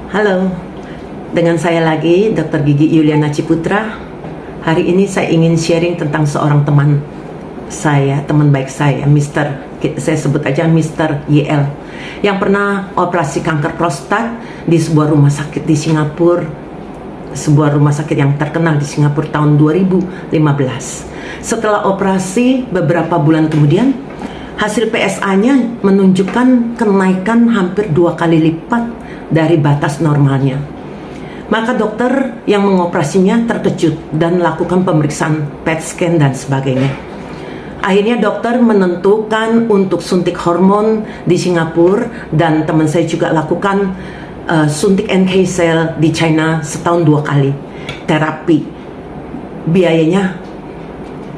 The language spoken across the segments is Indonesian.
Halo, dengan saya lagi Dr. Gigi Yuliana Ciputra. Hari ini saya ingin sharing tentang seorang teman saya, teman baik saya, saya sebut aja Mr. YL, yang pernah operasi kanker prostat di sebuah rumah sakit di Singapura, sebuah rumah sakit yang terkenal di Singapura tahun 2015. Setelah operasi beberapa bulan kemudian, hasil PSA-nya menunjukkan kenaikan hampir 2 kali lipat dari batas normalnya. Maka dokter yang mengoperasinya terkejut dan melakukan pemeriksaan PET scan dan sebagainya. Akhirnya dokter menentukan untuk suntik hormon di Singapura, dan teman saya juga lakukan suntik NK cell di China setahun 2 kali terapi. Biayanya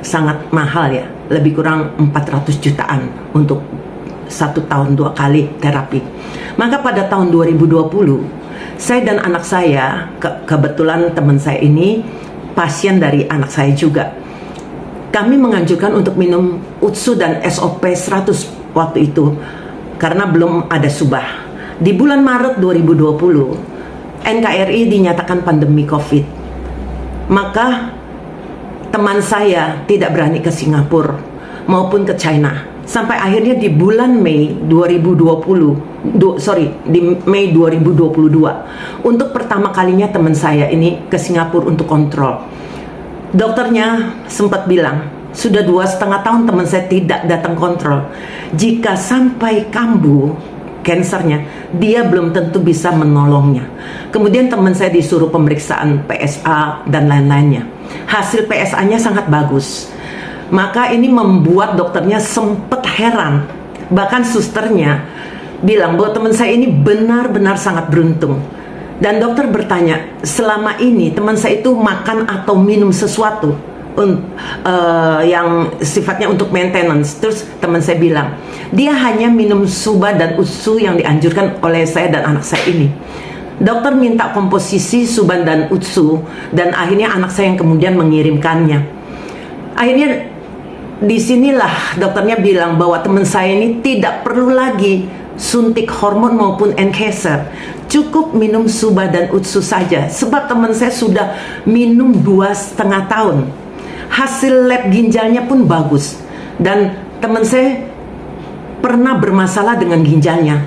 sangat mahal ya, lebih kurang 400 jutaan untuk 1 tahun 2 kali terapi. Maka pada tahun 2020, saya dan anak saya, kebetulan teman saya ini pasien dari anak saya juga, kami menganjurkan untuk minum UTSU dan SOP 100 waktu itu karena belum ada subah. Di bulan Maret 2020, NKRI dinyatakan pandemi COVID. Maka teman saya tidak berani ke Singapura maupun ke China. Sampai akhirnya di bulan Mei 2022, untuk pertama kalinya teman saya ini ke Singapura untuk kontrol. Dokternya sempat bilang, sudah 2,5 tahun teman saya tidak datang kontrol. Jika sampai kambuh kansernya, dia belum tentu bisa menolongnya. Kemudian teman saya disuruh pemeriksaan PSA dan lain-lainnya. Hasil PSA-nya sangat bagus. Maka ini membuat dokternya sempat heran. Bahkan susternya bilang bahwa teman saya ini benar-benar sangat beruntung. Dan dokter bertanya, selama ini teman saya itu makan atau minum sesuatu yang sifatnya untuk maintenance. Terus teman saya bilang, dia hanya minum suba dan utsu yang dianjurkan oleh saya dan anak saya ini. Dokter minta komposisi suban dan utsu, dan akhirnya anak saya yang kemudian mengirimkannya. Akhirnya disinilah dokternya bilang bahwa teman saya ini tidak perlu lagi suntik hormon maupun NK-cell, cukup minum suba dan utsu saja. Sebab teman saya sudah minum 2,5 tahun. Hasil lab ginjalnya pun bagus, dan teman saya pernah bermasalah dengan ginjalnya,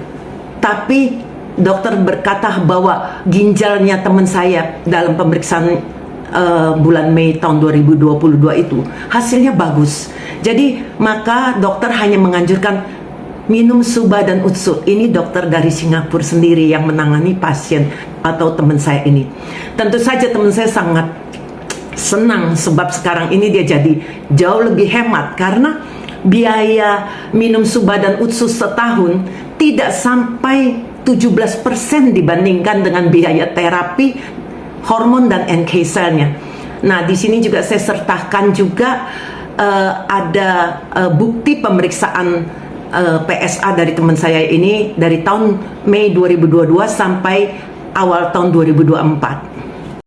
tapi dokter berkata bahwa ginjalnya teman saya dalam pemeriksaan bulan Mei tahun 2022 itu hasilnya bagus. Jadi maka dokter hanya menganjurkan minum suba dan utsu. Ini dokter dari Singapura sendiri yang menangani pasien atau teman saya ini. Tentu saja teman saya sangat senang sebab sekarang ini dia jadi jauh lebih hemat, karena biaya minum suba dan utsu setahun tidak sampai 17% dibandingkan dengan biaya terapi hormon dan NK cell-nya. Nah, di sini juga saya sertakan juga ada bukti pemeriksaan PSA dari teman saya ini dari tahun Mei 2022 sampai awal tahun 2024.